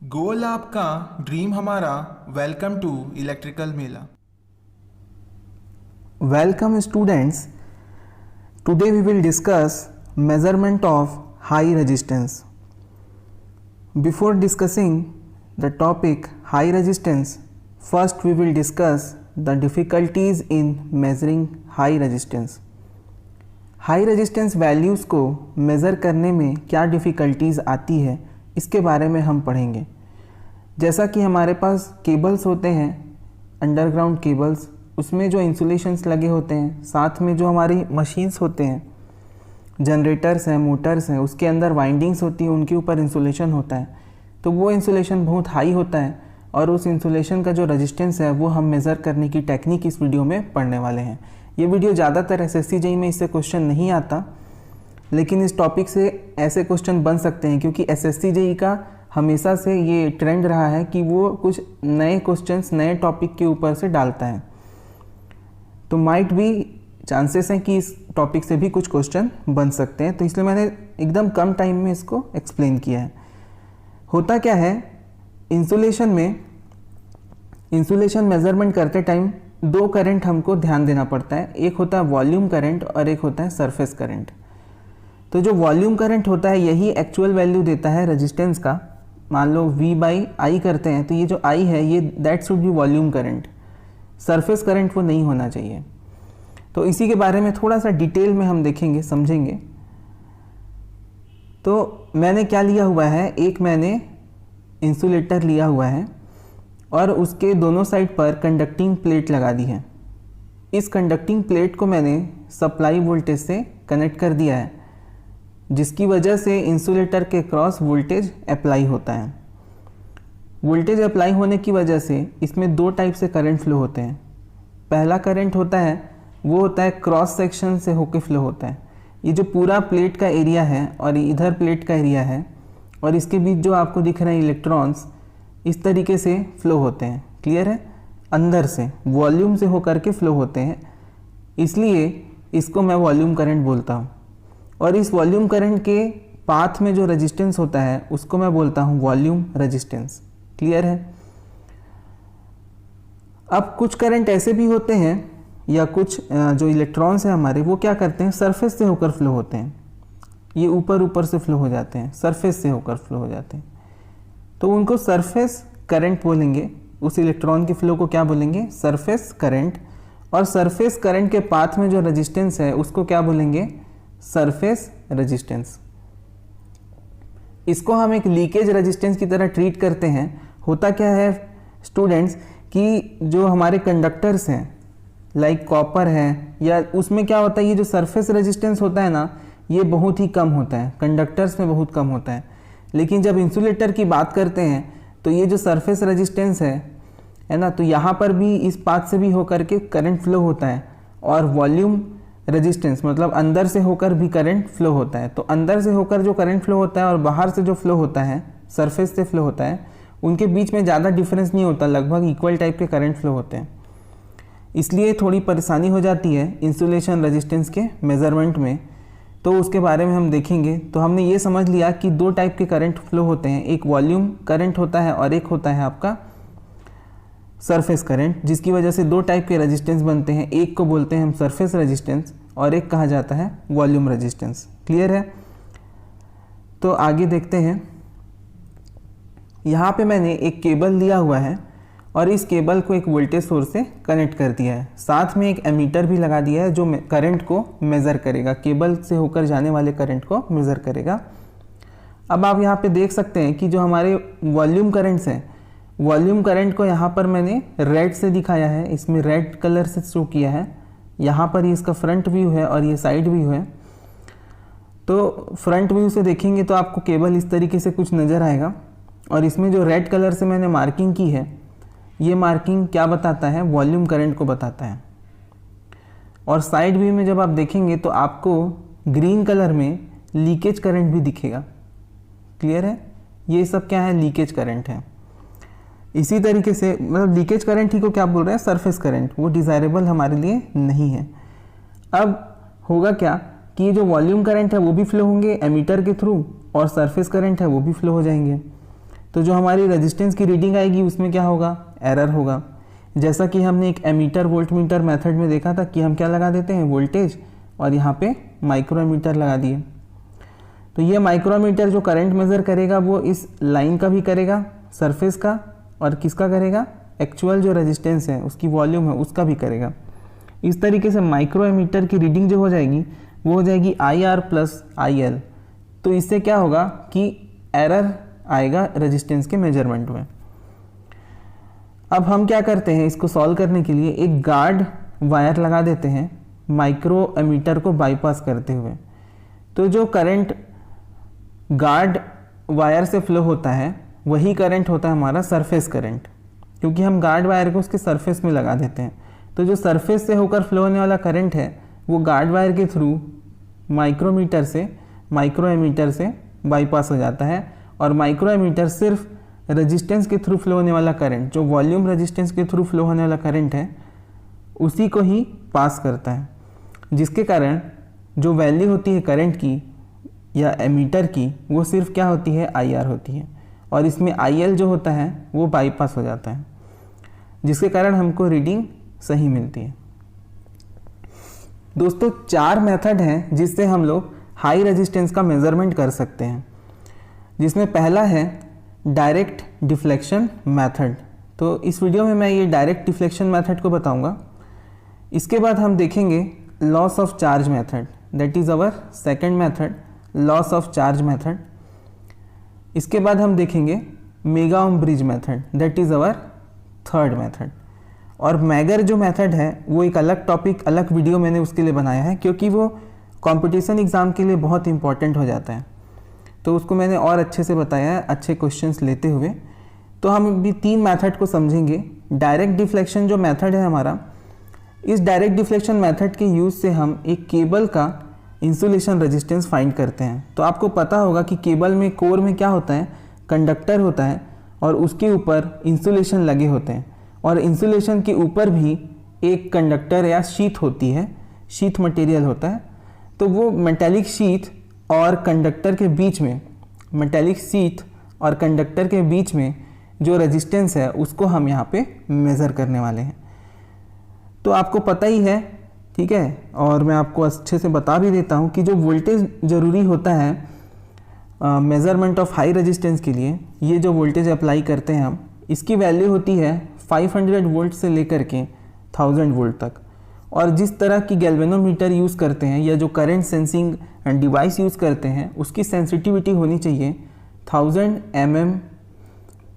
गोल आपका ड्रीम हमारा। Welcome to electrical mela. Welcome students. Today we will discuss measurement of high resistance. Before discussing the topic high resistance, first we will discuss the difficulties in measuring high resistance. High resistance values को measure करने में क्या difficulties आती है इसके बारे में हम पढ़ेंगे। जैसा कि हमारे पास केबल्स होते हैं, अंडरग्राउंड केबल्स, उसमें जो इंसुलेशंस लगे होते हैं, साथ में जो हमारी मशीन्स होते हैं, जनरेटर्स हैं, मोटर्स हैं, उसके अंदर वाइंडिंग्स होती हैं, उनके ऊपर इंसुलेशन होता है। तो वो इंसुलेशन बहुत हाई होता है और उस इंसुलेशन का जो रेजिस्टेंस है वो हम मेज़र करने की टेक्निक इस वीडियो में पढ़ने वाले हैं। ये वीडियो ज़्यादातर एसएससी जेईई में इससे क्वेश्चन नहीं आता, लेकिन इस टॉपिक से ऐसे क्वेश्चन बन सकते हैं क्योंकि एसएससी जेईई का हमेशा से ये ट्रेंड रहा है कि वो कुछ नए क्वेश्चंस नए टॉपिक के ऊपर से डालता है। तो माइट भी चांसेस हैं कि इस टॉपिक से भी कुछ क्वेश्चन बन सकते हैं, तो इसलिए मैंने एकदम कम टाइम में इसको एक्सप्लेन किया है। होता क्या है, इंसुलेशन में इंसुलेशन मेज़रमेंट करते टाइम दो करंट हमको ध्यान देना पड़ता है। एक होता है वॉल्यूम करंट और एक होता है सरफेस करंट। तो जो वॉल्यूम करंट होता है यही एक्चुअल वैल्यू देता है रेजिस्टेंस का। मान लो V/I करते हैं तो ये जो I है ये that should be volume current, surface current वो नहीं होना चाहिए। तो इसी के बारे में थोड़ा सा डिटेल में हम देखेंगे, समझेंगे। तो मैंने क्या लिया हुआ है, एक मैंने इंसुलेटर लिया हुआ है और उसके दोनों साइड पर कंडक्टिंग प्लेट लगा दी है। इस कंडक्टिंग प्लेट को मैंने सप्लाई वोल्टेज से कनेक्ट कर दिया है, जिसकी वजह से इंसुलेटर के क्रॉस वोल्टेज अप्लाई होता है। वोल्टेज अप्लाई होने की वजह से इसमें दो टाइप से करंट फ्लो होते हैं। पहला करंट होता है वो होता है क्रॉस सेक्शन से होकर फ्लो होता है। ये जो पूरा प्लेट का एरिया है और इधर प्लेट का एरिया है और इसके बीच जो आपको दिख रहे हैं इलेक्ट्रॉन्स, इस तरीके से फ्लो होते हैं। क्लियर है? अंदर से वॉल्यूम से होकर के फ्लो होते हैं, इसलिए इसको मैं वॉल्यूम करंट बोलता हूँ। और इस वॉल्यूम करंट के पाथ में जो रेजिस्टेंस होता है उसको मैं बोलता हूँ वॉल्यूम रेजिस्टेंस। क्लियर है? अब कुछ करंट ऐसे भी होते हैं या कुछ जो इलेक्ट्रॉन्स हैं हमारे, वो क्या करते हैं, सरफेस से होकर फ्लो होते हैं। ये ऊपर ऊपर से फ्लो हो जाते हैं, सरफेस से होकर फ्लो हो जाते हैं, तो उनको सरफेस करंट बोलेंगे। उस इलेक्ट्रॉन के फ्लो को क्या बोलेंगे, सरफेस करंट। और सरफेस करंट के पाथ में जो रेजिस्टेंस है उसको क्या बोलेंगे, सरफेस रेजिस्टेंस। इसको हम एक लीकेज रेजिस्टेंस की तरह ट्रीट करते हैं। होता क्या है स्टूडेंट्स कि जो हमारे कंडक्टर्स हैं लाइक कॉपर है, या उसमें क्या होता है, ये जो सरफेस रेजिस्टेंस होता है ना, ये बहुत ही कम होता है, कंडक्टर्स में बहुत कम होता है। लेकिन जब इंसुलेटर की बात करते हैं तो ये जो सरफेस रेजिस्टेंस है ना, तो यहाँ पर भी इस पाथ से भी होकर के करंट फ्लो होता है। और वॉल्यूम रेजिस्टेंस मतलब अंदर से होकर भी करंट फ्लो होता है। तो अंदर से होकर जो करंट फ्लो होता है और बाहर से जो फ्लो होता है, सरफेस से फ्लो होता है, उनके बीच में ज़्यादा डिफरेंस नहीं होता, लगभग इक्वल टाइप के करंट फ्लो होते हैं। इसलिए थोड़ी परेशानी हो जाती है इंसुलेशन रेजिस्टेंस के मेज़रमेंट में, तो उसके बारे में हम देखेंगे। तो हमने ये समझ लिया कि दो टाइप के करंट फ्लो होते हैं, एक वॉल्यूम करंट होता है और एक होता है आपका सरफेस करंट, जिसकी वजह से दो टाइप के रेजिस्टेंस बनते हैं। एक को बोलते हैं हम सरफेस रेजिस्टेंस और एक कहा जाता है वॉल्यूम रेजिस्टेंस। क्लियर है? तो आगे देखते हैं। यहाँ पे मैंने एक केबल लिया हुआ है और इस केबल को एक वोल्टेज सोर्स से कनेक्ट कर दिया है। साथ में एक एमीटर भी लगा दिया है जो करंट को मेज़र करेगा, केबल से होकर जाने वाले करंट को मेज़र करेगा। अब आप यहाँ पे देख सकते हैं कि जो हमारे वॉल्यूम करंट्स हैं, वॉल्यूम करंट को यहाँ पर मैंने रेड से दिखाया है, इसमें रेड कलर से शो किया है। यहाँ पर ये इसका फ्रंट व्यू है और ये साइड व्यू है। तो फ्रंट व्यू से देखेंगे तो आपको केबल इस तरीके से कुछ नज़र आएगा। और इसमें जो रेड कलर से मैंने मार्किंग की है, ये मार्किंग क्या बताता है, वॉल्यूम करंट को बताता है। और साइड व्यू में जब आप देखेंगे तो आपको ग्रीन कलर में लीकेज करंट भी दिखेगा। क्लियर है? ये सब क्या है, लीकेज करंट है। इसी तरीके से मतलब लीकेज करंट ही को क्या बोल रहे हैं, सरफेस करंट, वो डिज़ायरेबल हमारे लिए नहीं है। अब होगा क्या कि ये जो वॉल्यूम करंट है वो भी फ्लो होंगे एमीटर के थ्रू और सरफेस करंट है वो भी फ्लो हो जाएंगे। तो जो हमारी रेजिस्टेंस की रीडिंग आएगी उसमें क्या होगा, एरर होगा। जैसा कि हमने एक एमीटर वोल्ट मीटर मेथड में देखा था कि हम क्या लगा देते हैं, वोल्टेज, और यहाँ पे माइक्रोमीटर लगा दिए। तो ये माइक्रोमीटर जो करंट मेज़र करेगा वो इस लाइन का भी करेगा, सरफेस का, और किसका करेगा, एक्चुअल जो रेजिस्टेंस है उसकी वॉल्यूम है उसका भी करेगा। इस तरीके से माइक्रोमीटर की रीडिंग जो हो जाएगी वो हो जाएगी IR प्लस IL। तो इससे क्या होगा कि एरर आएगा रेजिस्टेंस के मेजरमेंट में। अब हम क्या करते हैं, इसको सॉल्व करने के लिए एक गार्ड वायर लगा देते हैं माइक्रो एमीटर को बाईपास करते हुए। तो जो करंट गार्ड वायर से फ्लो होता है वही करंट होता है हमारा सरफेस करंट, क्योंकि हम गार्ड वायर को उसके सरफेस में लगा देते हैं। तो जो सरफेस से होकर फ्लो होने वाला करंट है वो गार्ड वायर के थ्रू माइक्रोमीटर से, माइक्रो एमीटर से बाईपास हो जाता है, और माइक्रो एमीटर सिर्फ रेजिस्टेंस के थ्रू फ्लो होने वाला करंट, जो वॉल्यूम रेजिस्टेंस के थ्रू फ्लो होने वाला करंट है उसी को ही पास करता है, जिसके कारण जो वैल्यू होती है करंट की या एमीटर की वो सिर्फ क्या होती है, IR होती है, और इसमें IL जो होता है वो बाईपास हो जाता है, जिसके कारण हमको रीडिंग सही मिलती है। दोस्तों 4 मेथड हैं जिससे हम लोग हाई रेजिस्टेंस का मेज़रमेंट कर सकते हैं, जिसमें पहला है डायरेक्ट डिफ्लेक्शन मेथड। तो इस वीडियो में मैं ये डायरेक्ट डिफ्लेक्शन मेथड को बताऊंगा। इसके बाद हम देखेंगे loss of charge method, that is our second method, loss of charge method. इसके बाद हम देखेंगे mega ohm bridge method, that is our third method. और मैगर जो मेथड है वो एक अलग टॉपिक, अलग वीडियो मैंने उसके लिए बनाया है, क्योंकि वो कंपटीशन एग्ज़ाम के लिए बहुत इंपॉर्टेंट हो जाता है, तो उसको मैंने और अच्छे से बताया है, अच्छे क्वेश्चंस लेते हुए। तो हम अभी 3 मेथड को समझेंगे। डायरेक्ट डिफ्लेक्शन जो मेथड है हमारा, इस डायरेक्ट डिफ्लेक्शन मेथड के यूज़ से हम एक केबल का इंसुलेशन रेजिस्टेंस फाइंड करते हैं। तो आपको पता होगा कि केबल में कोर में क्या होता है, कंडक्टर होता है और उसके ऊपर इंसुलेशन लगे होते हैं, और इंसुलेशन के ऊपर भी एक कंडक्टर या शीट होती है, शीट मटेरियल होता है। तो वो मेटेलिक शीट और कंडक्टर के बीच में, मेटेलिक शीट और कंडक्टर के बीच में जो रेजिस्टेंस है उसको हम यहाँ पे मेज़र करने वाले हैं। तो आपको पता ही है, ठीक है, और मैं आपको अच्छे से बता भी देता हूँ कि जो वोल्टेज ज़रूरी होता है मेज़रमेंट ऑफ हाई रेजिस्टेंस के लिए, ये जो वोल्टेज अप्लाई करते हैं हम, इसकी वैल्यू होती है 500 वोल्ट से लेकर के 1000 वोल्ट तक। और जिस तरह की गैल्वेनोमीटर यूज़ करते हैं या जो करंट सेंसिंग डिवाइस यूज़ करते हैं उसकी सेंसिटिविटी होनी चाहिए 1000 mm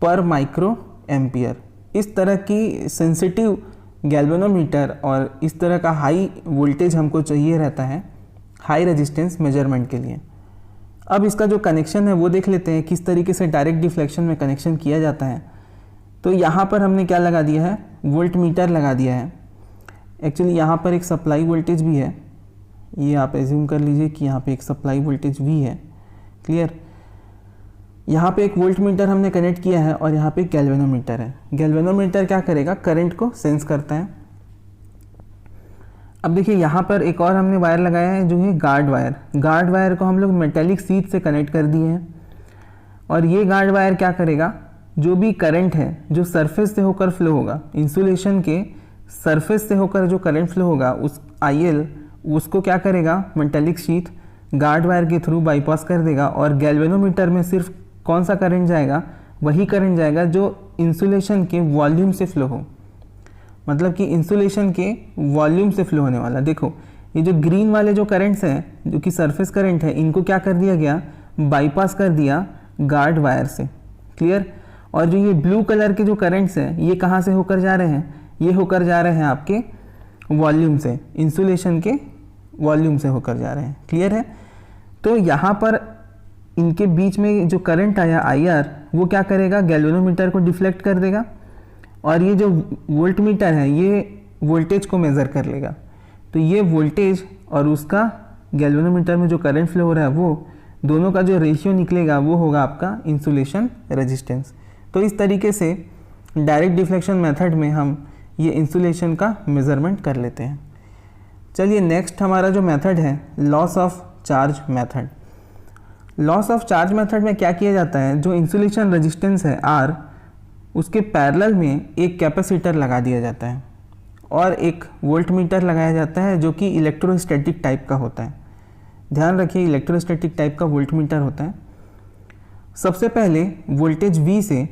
पर माइक्रो एम्पियर। इस तरह की सेंसिटिव गैल्वेनोमीटर और इस तरह का हाई वोल्टेज हमको चाहिए रहता है हाई रेजिस्टेंस मेजरमेंट के लिए। अब इसका जो कनेक्शन है वो देख लेते हैं किस तरीके से डायरेक्ट डिफ्लेक्शन में कनेक्शन किया जाता है। तो यहाँ पर हमने क्या लगा दिया है, वोल्ट मीटर लगा दिया है। एक्चुअली यहाँ पर एक सप्लाई वोल्टेज भी है, ये आप एज्यूम कर लीजिए कि यहाँ पे एक सप्लाई वोल्टेज भी है, क्लियर। यहाँ पे एक वोल्ट मीटर हमने कनेक्ट किया है और यहाँ पे एक गैल्वेनोमीटर है। गैल्वेनोमीटर क्या करेगा, करंट को सेंस करता है। अब देखिए यहाँ पर एक और हमने वायर लगाया है जो है गार्ड वायर। गार्ड वायर को हम लोग मेटेलिक शीट से कनेक्ट कर दिए हैं, और ये गार्ड वायर क्या करेगा, जो भी करंट है जो सरफेस से होकर फ्लो होगा, इंसुलेशन के सरफेस से होकर जो करंट फ्लो होगा उस IL उसको क्या करेगा, मेटेलिक शीट गार्ड वायर के थ्रू बाईपास कर देगा, और गैल्वेनोमीटर में सिर्फ कौन सा करंट जाएगा, वही करंट जाएगा जो इंसुलेशन के वॉल्यूम से फ्लो हो, मतलब कि इंसुलेशन के वॉल्यूम से फ्लो होने वाला। देखो ये जो ग्रीन वाले जो करंट्स हैं जो कि सरफेस करंट है, इनको क्या कर दिया गया, बाईपास कर दिया गार्ड वायर से, क्लियर। और जो ये ब्लू कलर के जो करंट्स हैं ये कहाँ से होकर जा रहे हैं, ये होकर जा रहे हैं आपके वॉल्यूम से, इंसुलेशन के वॉल्यूम से होकर जा रहे हैं, क्लियर है। तो यहाँ पर इनके बीच में जो करंट आया IR वो क्या करेगा, गैल्वेनोमीटर को डिफ्लेक्ट कर देगा, और ये जो वोल्ट मीटर है ये वोल्टेज को मेज़र कर लेगा। तो ये वोल्टेज और उसका गैल्वेनोमीटर में जो करंट फ्लो हो रहा है वो दोनों का जो रेशियो निकलेगा वो होगा आपका इंसुलेशन रेजिस्टेंस। तो इस तरीके से डायरेक्ट डिफ्लेक्शन मेथड में हम ये इंसुलेशन का मेज़रमेंट कर लेते हैं। चलिए नेक्स्ट हमारा जो मेथड है loss of charge method. Loss of charge method में क्या किया जाता है, जो इंसुलेशन रेजिस्टेंस है R, उसके पैरेलल में एक कैपेसिटर लगा दिया जाता है और एक वोल्ट मीटर लगाया जाता है जो कि इलेक्ट्रोस्टैटिक टाइप का होता है। ध्यान रखिए, इलेक्ट्रोस्टैटिक टाइप का वोल्ट मीटर होता है। सबसे पहले वोल्टेज V से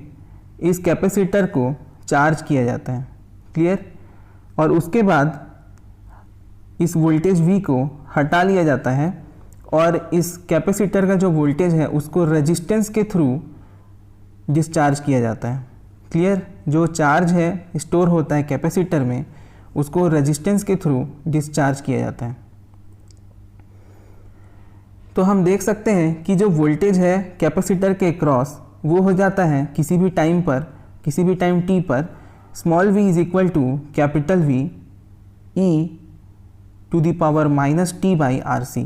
इस कैपेसिटर को चार्ज किया जाता है, क्लियर। और उसके बाद इस वोल्टेज V को हटा लिया जाता है और इस कैपेसिटर का जो वोल्टेज है उसको रेजिस्टेंस के थ्रू डिस्चार्ज किया जाता है, क्लियर। जो चार्ज है स्टोर होता है कैपेसिटर में, उसको रेजिस्टेंस के थ्रू डिस्चार्ज किया जाता है। तो हम देख सकते हैं कि जो वोल्टेज है कैपेसिटर के क्रॉस वो हो जाता है किसी भी टाइम t पर small v is equal to capital V e to the power minus t by RC।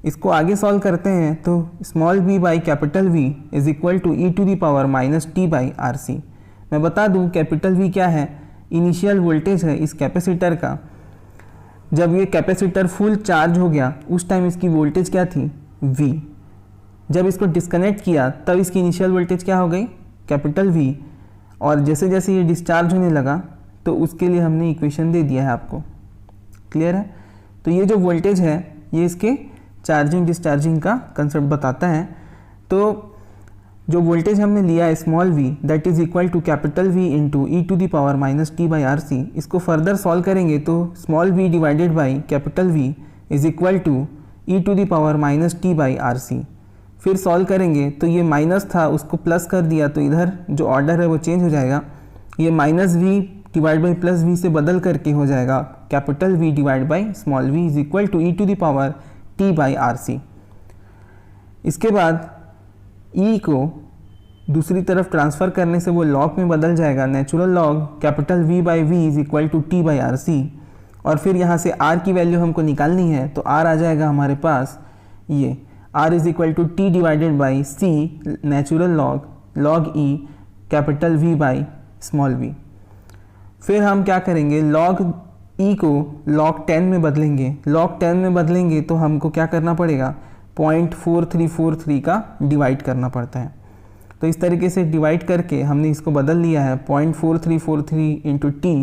इसको आगे सॉल्व करते हैं तो small v by capital V is equal to e to the power minus t by RC। मैं बता दूं capital V क्या है, इनिशियल वोल्टेज है इस कैपेसिटर का। जब ये कैपेसिटर फुल चार्ज हो गया उस टाइम इसकी वोल्टेज क्या थी, V। जब इसको डिस्कनेक्ट किया तब इसकी इनिशियल वोल्टेज क्या हो गई, कैपिटल V। और जैसे जैसे ये डिस्चार्ज होने लगा तो उसके लिए हमने इक्वेशन दे दिया है आपको, क्लियर है। तो ये जो वोल्टेज है ये इसके चार्जिंग डिस्चार्जिंग का कंसेप्ट बताता है। तो जो वोल्टेज हमने लिया है small v that is equal to capital V into e to the power minus t by RC, इसको फर्दर सॉल्व करेंगे तो small v divided by capital V is equal to e to the power minus t by RC। फिर solve करेंगे तो ये minus था उसको plus कर दिया तो इधर जो ऑर्डर है वो चेंज हो जाएगा। ये minus v divide by plus v से बदल करके हो जाएगा capital V divide by small v is equal to e to the power t by RC। इसके बाद e को दूसरी तरफ ट्रांसफ़र करने से वो लॉग में बदल जाएगा, natural log capital V by V is equal to t by RC। और फिर यहाँ से r की वैल्यू हमको निकालनी है तो r आ जाएगा हमारे पास ये r is equal to t divided by c natural log e capital V by small v। फिर हम क्या करेंगे, लॉग e को लॉग 10 में बदलेंगे। लॉग 10 में बदलेंगे तो हमको क्या करना पड़ेगा, 0.4343 का डिवाइड करना पड़ता है। तो इस तरीके से डिवाइड करके हमने इसको बदल लिया है 0.4343 into T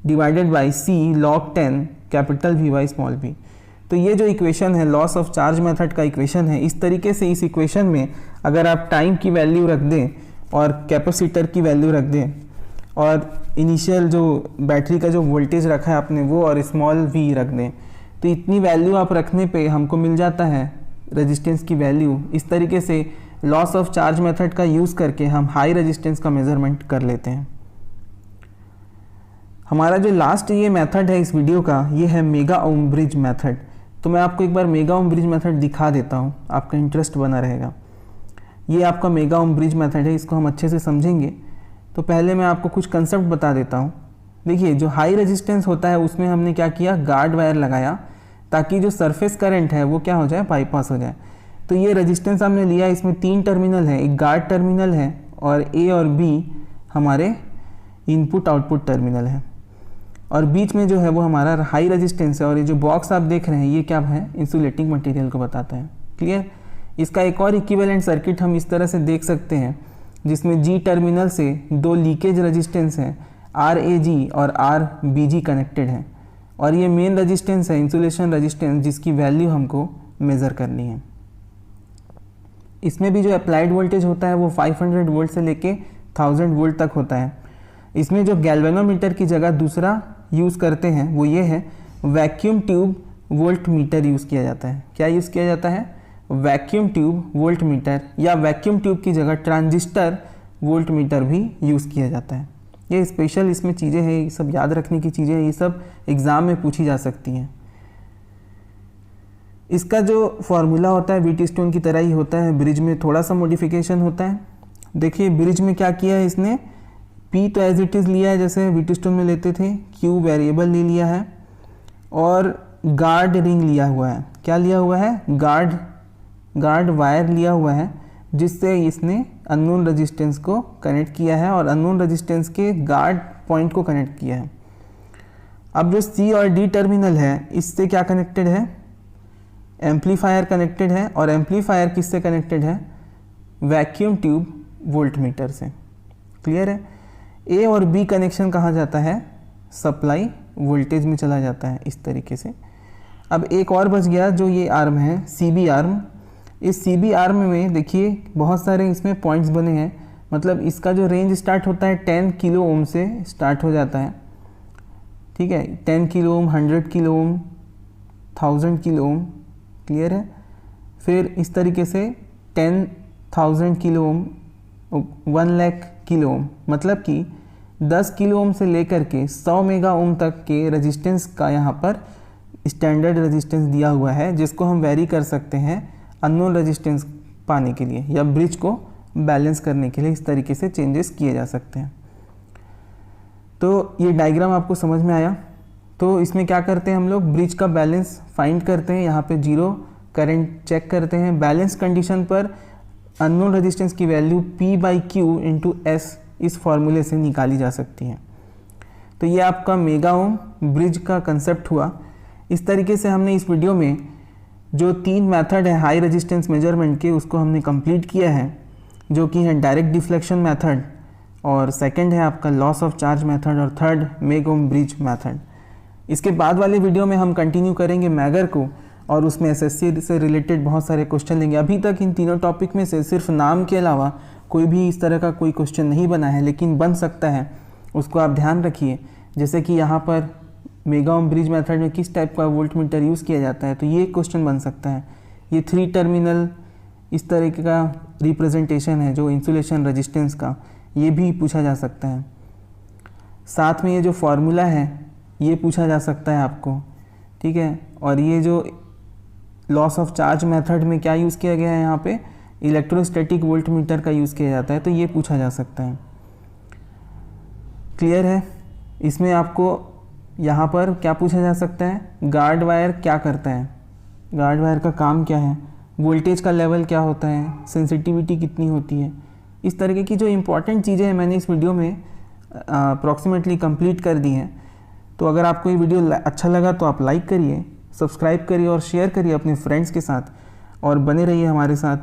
divided by c log 10 capital V by small v। तो ये जो इक्वेशन है लॉस ऑफ चार्ज मेथड का इक्वेशन है। इस तरीके से इस इक्वेशन में अगर आप टाइम की वैल्यू रख दें और कैपेसिटर की वैल्यू रख दें और इनिशियल जो बैटरी का जो वोल्टेज रखा है आपने वो और स्मॉल v रख दें तो इतनी वैल्यू आप रखने पे हमको मिल जाता है रेजिस्टेंस की वैल्यू। इस तरीके से लॉस ऑफ चार्ज मेथड का यूज़ करके हम हाई रेजिस्टेंस का मेज़रमेंट कर लेते हैं। हमारा जो लास्ट ये मेथड है इस वीडियो का ये है मेगा ओम ब्रिज मेथड। तो मैं आपको एक बार मेगा ओम ब्रिज मेथड दिखा देता हूँ, आपका इंटरेस्ट बना रहेगा। ये आपका मेगा ओम ब्रिज मेथड है, इसको हम अच्छे से समझेंगे। तो पहले मैं आपको कुछ कंसेप्ट बता देता हूँ। देखिए जो हाई रेजिस्टेंस होता है उसमें हमने क्या किया, गार्ड वायर लगाया ताकि जो सरफेस करंट है वो क्या हो जाए, बाईपास हो जाए। तो ये रेजिस्टेंस हमने लिया, इसमें 3 टर्मिनल है, एक गार्ड टर्मिनल है और A और B हमारे इनपुट आउटपुट टर्मिनल है और बीच में जो है वो हमारा हाई रेजिस्टेंस है। और ये जो बॉक्स आप देख रहे हैं ये क्या है, इंसुलेटिंग मटेरियल को बताता है, क्लियर। इसका एक और इक्विवेलेंट सर्किट हम इस तरह से देख सकते हैं जिसमें G टर्मिनल से 2 लीकेज रेजिस्टेंस हैं RAG और RBG कनेक्टेड है और ये मेन रेजिस्टेंस है इंसुलेशन रेजिस्टेंस जिसकी वैल्यू हमको मेज़र करनी है। इसमें भी जो अप्लाइड वोल्टेज होता है वो 500 वोल्ट से लेके 1000 वोल्ट तक होता है। इसमें जो गैल्वेनोमीटर की जगह दूसरा यूज़ करते हैं वो ये है vacuum tube volt meter use किया जाता है। क्या यूज़ किया जाता है, वैक्यूम ट्यूब वोल्ट मीटर, या वैक्यूम ट्यूब की जगह ट्रांजिस्टर वोल्ट मीटर भी यूज़ किया जाता है। ये स्पेशल इसमें चीज़ें हैं, ये सब याद रखने की चीज़ें, ये सब एग्ज़ाम में पूछी जा सकती हैं। इसका जो फॉर्मूला होता है व्हीटस्टोन की तरह ही होता है, ब्रिज में थोड़ा सा मॉडिफिकेशन होता है। देखिए ब्रिज में क्या किया है इसने, P तो एज इट इज़ लिया है जैसे व्हीटस्टोन में लेते थे, Q वेरिएबल ले लिया है और गार्ड रिंग लिया हुआ है। क्या लिया हुआ है, गार्ड वायर लिया हुआ है जिससे इसने अननोन रेजिस्टेंस को कनेक्ट किया है और अननोन रेजिस्टेंस के गार्ड पॉइंट को कनेक्ट किया है। अब जो C और D टर्मिनल है इससे क्या कनेक्टेड है, एम्पलीफायर कनेक्टेड है और एम्पलीफायर किससे कनेक्टेड है, वैक्यूम ट्यूब वोल्टमीटर से। क्लियर है। ए और बी कनेक्शन कहाँ जाता है, सप्लाई वोल्टेज में चला जाता है इस तरीके से। अब एक और बच गया जो ये आर्म है, सी बी आर्म। इस सी बी आर्म में देखिए बहुत सारे इसमें पॉइंट्स बने हैं, मतलब इसका जो रेंज स्टार्ट होता है 10 किलो ओम से स्टार्ट हो जाता है। ठीक है, 10 kilo ohm, 100 kilo ohm, 1000 kilo ohm. Clear है। फिर इस तरीके से 10,000 kilo ohm, 1 lakh kilo ohm, मतलब कि 10 किलो ओम से लेकर के 100 मेगा ओम तक के रेजिस्टेंस का यहाँ पर स्टैंडर्ड रेजिस्टेंस दिया हुआ है, जिसको हम वेरी कर सकते हैं अननोन रेजिस्टेंस पाने के लिए या ब्रिज को बैलेंस करने के लिए। इस तरीके से चेंजेस किए जा सकते हैं। तो ये डायग्राम आपको समझ में आया। तो इसमें क्या करते हैं हम लोग, ब्रिज का बैलेंस फाइंड करते हैं, यहाँ पे जीरो करंट चेक करते हैं। बैलेंस कंडीशन पर अननोन रेजिस्टेंस की वैल्यू P/Q इंटू एस इस फॉर्मूले से निकाली जा सकती है। तो ये आपका मेगा ओम ब्रिज का कंसेप्ट हुआ। इस तरीके से हमने इस वीडियो में जो 3 मेथड है हाई रेजिस्टेंस मेजरमेंट के, उसको हमने कंप्लीट किया है, जो कि है डायरेक्ट डिफ्लेक्शन मेथड, और सेकंड है आपका लॉस ऑफ चार्ज मेथड, और third mega ohm bridge method. इसके बाद वाले वीडियो में हम कंटिन्यू करेंगे मैगर को, और उसमें एसएससी से रिलेटेड बहुत सारे क्वेश्चन लेंगे। अभी तक इन तीनों टॉपिक में से सिर्फ नाम के अलावा कोई भी इस तरह का कोई क्वेश्चन नहीं बना है, लेकिन बन सकता है, उसको आप ध्यान रखिए। जैसे कि यहाँ पर मेगा ओम ब्रिज मेथड में किस टाइप का वोल्टमीटर यूज़ किया जाता है, तो ये क्वेश्चन बन सकता है। ये 3 टर्मिनल इस तरीके का रिप्रेजेंटेशन है जो इंसुलेशन रेजिस्टेंस का, ये भी पूछा जा सकता है। साथ में ये जो फॉर्मूला है ये पूछा जा सकता है आपको। ठीक है, और ये जो लॉस ऑफ चार्ज मेथड में क्या यूज़ किया गया है, यहाँ पे इलेक्ट्रोस्टैटिक वोल्टमीटर का यूज़ किया जाता है, तो ये पूछा जा सकता है। क्लियर है। इसमें आपको यहाँ पर क्या पूछा जा सकता है, गार्ड वायर क्या करता है, गार्ड वायर का काम क्या है, वोल्टेज का लेवल क्या होता है, सेंसिटिविटी कितनी होती है। इस तरीके की जो इम्पोर्टेंट चीज़ें हैं मैंने इस वीडियो में अप्रॉक्सीमेटली कंप्लीट कर दी हैं। तो अगर आपको ये वीडियो अच्छा लगा तो आप लाइक करिए, सब्सक्राइब करिए और शेयर करिए अपने फ्रेंड्स के साथ, और बने रहिए हमारे साथ।